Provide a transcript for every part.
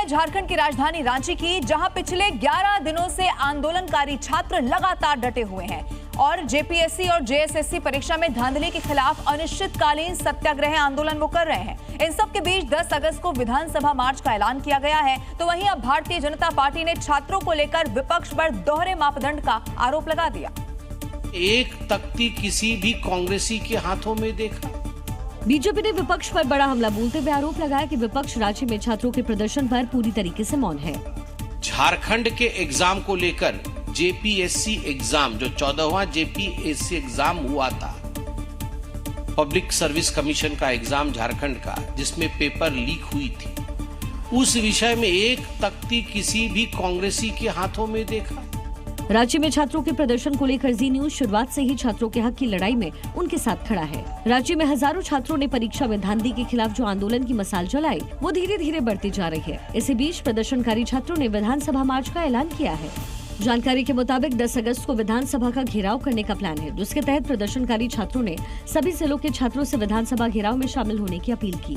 है झारखंड की राजधानी रांची की, जहां पिछले 11 दिनों से आंदोलनकारी छात्र लगातार डटे हुए हैं और जेपीएससी और जेएसएससी परीक्षा में धांधली के खिलाफ अनिश्चितकालीन सत्याग्रह आंदोलन वो कर रहे हैं। इन सब के बीच 10 अगस्त को विधानसभा मार्च का ऐलान किया गया है। तो वहीं अब भारतीय जनता पार्टी ने छात्रों को लेकर विपक्ष पर दोहरे मापदंड का आरोप लगा दिया। एक तख्ती किसी भी कांग्रेसी के हाथों में देखा। बीजेपी ने विपक्ष पर बड़ा हमला बोलते हुए आरोप लगाया कि विपक्ष राज्य में छात्रों के प्रदर्शन पर पूरी तरीके से मौन है। झारखंड के एग्जाम को लेकर जेपीएससी एग्जाम, जो 14वां जेपीएससी एग्जाम हुआ था, पब्लिक सर्विस कमीशन का एग्जाम झारखंड का, जिसमें पेपर लीक हुई थी, उस विषय में एक तख्ती किसी भी कांग्रेसी के हाथों में देखा। राज्य में छात्रों के प्रदर्शन को लेकर जी न्यूज शुरुआत से ही छात्रों के हक की लड़ाई में उनके साथ खड़ा है। राज्य में हजारों छात्रों ने परीक्षा में धांधली के खिलाफ जो आंदोलन की मसाल जलाई, वो धीरे धीरे बढ़ती जा रही है। इसी बीच प्रदर्शनकारी छात्रों ने विधानसभा मार्च का ऐलान किया है। जानकारी के मुताबिक 10 अगस्त को विधानसभा का घेराव करने का प्लान है, जिसके तहत प्रदर्शनकारी छात्रों ने सभी जिलों के छात्रों से विधानसभा घेराव में शामिल होने की अपील की।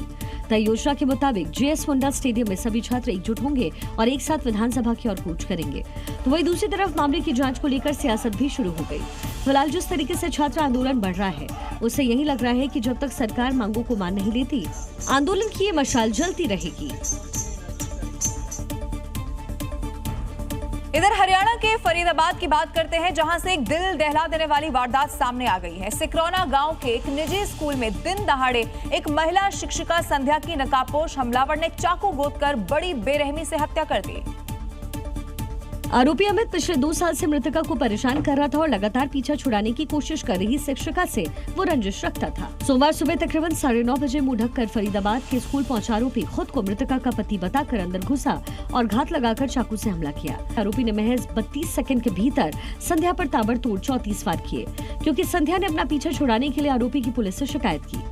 तय योजना के मुताबिक जेएस मुंडा स्टेडियम में सभी छात्र एकजुट होंगे और एक साथ विधानसभा की ओर कूच करेंगे। तो वहीं दूसरी तरफ मामले की जांच को लेकर सियासत भी शुरू हो गई। फिलहाल जिस तरीके से छात्र आंदोलन बढ़ रहा है, उससे यही लग रहा है कि जब तक सरकार मांगों को मान नहीं लेती, आंदोलन की ये मशाल जलती रहेगी। इधर हरियाणा के फरीदाबाद की बात करते हैं, जहां से एक दिल दहला देने वाली वारदात सामने आ गई है। सिकरौना गांव के एक निजी स्कूल में दिन दहाड़े एक महिला शिक्षिका संध्या की नकाबपोश हमलावर ने चाकू गोदकर बड़ी बेरहमी से हत्या कर दी। आरोपी अमित पिछले 2 साल से मृतका को परेशान कर रहा था और लगातार पीछा छुड़ाने की कोशिश कर रही शिक्षिका से वो रंजिश रखता था। सोमवार सुबह तकरीबन 9:30 बजे मुंह ढककर फरीदाबाद के स्कूल पहुंचा आरोपी खुद को मृतका का पति बताकर अंदर घुसा और घात लगाकर चाकू से हमला किया। आरोपी ने महज 32 सेकंड के भीतर संध्या पर ताबड़तोड़ 34 वार किए। क्योंकि संध्या ने अपना पीछा छुड़ाने के लिए आरोपी की पुलिस से शिकायत की।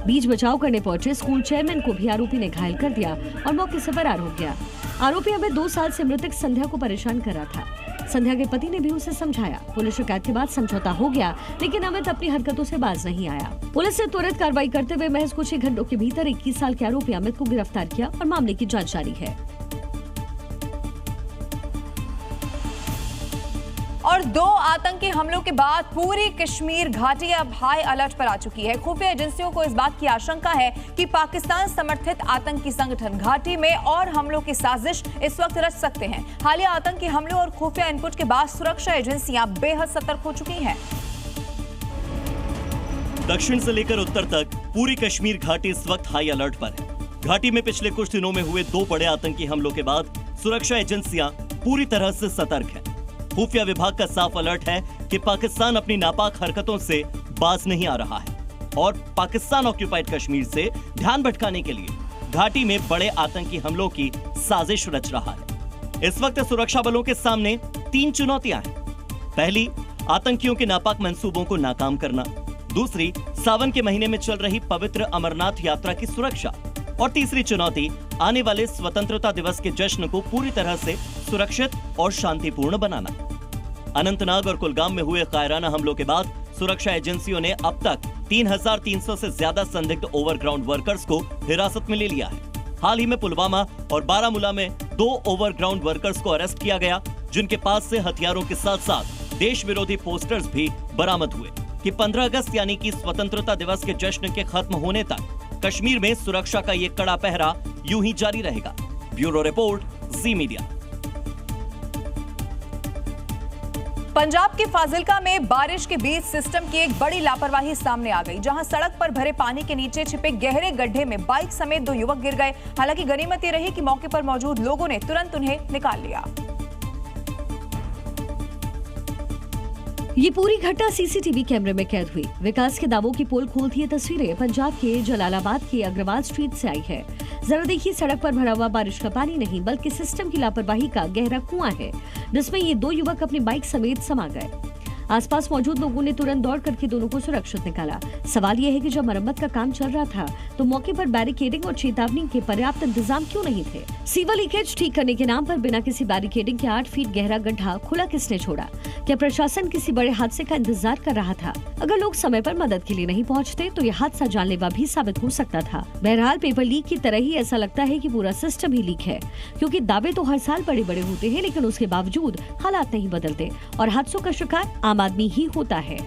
बीच बचाव करने पहुंचे स्कूल चेयरमैन को भी आरोपी ने घायल कर दिया और मौके से फरार हो गया। आरोपी हमें 2 साल से मृतक संध्या को परेशान कर रहा था। संध्या के पति ने भी उसे समझाया। पुलिस शिकायत के बाद समझौता हो गया, लेकिन अमित अपनी हरकतों से बाज नहीं आया। पुलिस ने त्वरित कार्रवाई करते हुए महज कुछ ही घंटों के भीतर 21 साल के आरोपी अमित को गिरफ्तार किया और मामले की जाँच जारी है। और 2 आतंकी हमलों के बाद पूरी कश्मीर घाटी अब हाई अलर्ट पर आ चुकी है। खुफिया एजेंसियों को इस बात की आशंका है कि पाकिस्तान समर्थित आतंकी संगठन घाटी में और हमलों की साजिश इस वक्त रच सकते हैं। हालिया आतंकी हमलों और खुफिया इनपुट के बाद सुरक्षा एजेंसियां बेहद सतर्क हो चुकी हैं। दक्षिण से लेकर उत्तर तक पूरी कश्मीर घाटी इस वक्त हाई अलर्ट पर है। घाटी में पिछले कुछ दिनों में हुए 2 बड़े आतंकी हमलों के बाद सुरक्षा एजेंसियां पूरी तरह से सतर्क हैं। खुफिया विभाग का साफ अलर्ट है कि पाकिस्तान अपनी नापाक हरकतों से बाज नहीं आ रहा है और पाकिस्तान ऑक्युपाइड कश्मीर से ध्यान भटकाने के लिए घाटी में बड़े आतंकी हमलों की साजिश रच रहा है। इस वक्त सुरक्षा बलों के सामने 3 चुनौतियां हैं। पहली, आतंकियों के नापाक मंसूबों को नाकाम करना। दूसरी, सावन के महीने में चल रही पवित्र अमरनाथ यात्रा की सुरक्षा। और तीसरी चुनौती, आने वाले स्वतंत्रता दिवस के जश्न को पूरी तरह से सुरक्षित और शांतिपूर्ण बनाना। अनंतनाग और कुलगाम में हुए कायराना हमलों के बाद सुरक्षा एजेंसियों ने अब तक 3300 से ज्यादा संदिग्ध ओवरग्राउंड वर्कर्स को हिरासत में ले लिया है। हाल ही में पुलवामा और बारामूला में 2 ओवरग्राउंड वर्कर्स को अरेस्ट किया गया, जिनके पास से हथियारों के साथ साथ देश विरोधी पोस्टर्स भी बरामद हुए। कि 15 अगस्त यानी कि स्वतंत्रता दिवस के जश्न के खत्म होने तक कश्मीर में सुरक्षा का ये कड़ा पहरा यूं ही जारी रहेगा। ब्यूरो रिपोर्ट, जी मीडिया। पंजाब के फाजिल्का में बारिश के बीच सिस्टम की एक बड़ी लापरवाही सामने आ गई, जहां सड़क पर भरे पानी के नीचे छिपे गहरे गड्ढे में बाइक समेत 2 युवक गिर गए। हालांकि गनीमत ये रही कि मौके पर मौजूद लोगों ने तुरंत उन्हें निकाल लिया। ये पूरी घटना सीसीटीवी कैमरे में कैद हुई। विकास के दावों की पोल खोलती ये तस्वीरें पंजाब के जलालाबाद के अग्रवाल स्ट्रीट से आई है। जरा देखिए, सड़क पर भरा हुआ बारिश का पानी नहीं बल्कि सिस्टम की लापरवाही का गहरा कुआं है, जिसमें ये 2 युवक अपनी बाइक समेत समा गए। आसपास मौजूद लोगों ने तुरंत दौड़ करके दोनों को सुरक्षित निकाला। सवाल यह है कि जब मरम्मत का काम चल रहा था तो मौके पर बैरिकेडिंग और चेतावनी के पर्याप्त इंतजाम क्यों नहीं थे? सीवर लीकेज ठीक करने के नाम पर बिना किसी बैरिकेडिंग के 8 फीट गहरा गड्ढा खुला किसने छोड़ा? क्या प्रशासन किसी बड़े हादसे का इंतजार कर रहा था? अगर लोग समय पर मदद के लिए नहीं पहुंचते तो यह हादसा जानलेवा भी साबित हो सकता था। बहरहाल पेपर लीक की तरह ही ऐसा लगता है कि पूरा सिस्टम ही लीक है, क्योंकि दावे तो हर साल बड़े बड़े होते हैं, लेकिन उसके बावजूद हालात नहीं बदलते और हादसों का शिकार आम आदमी ही होता है।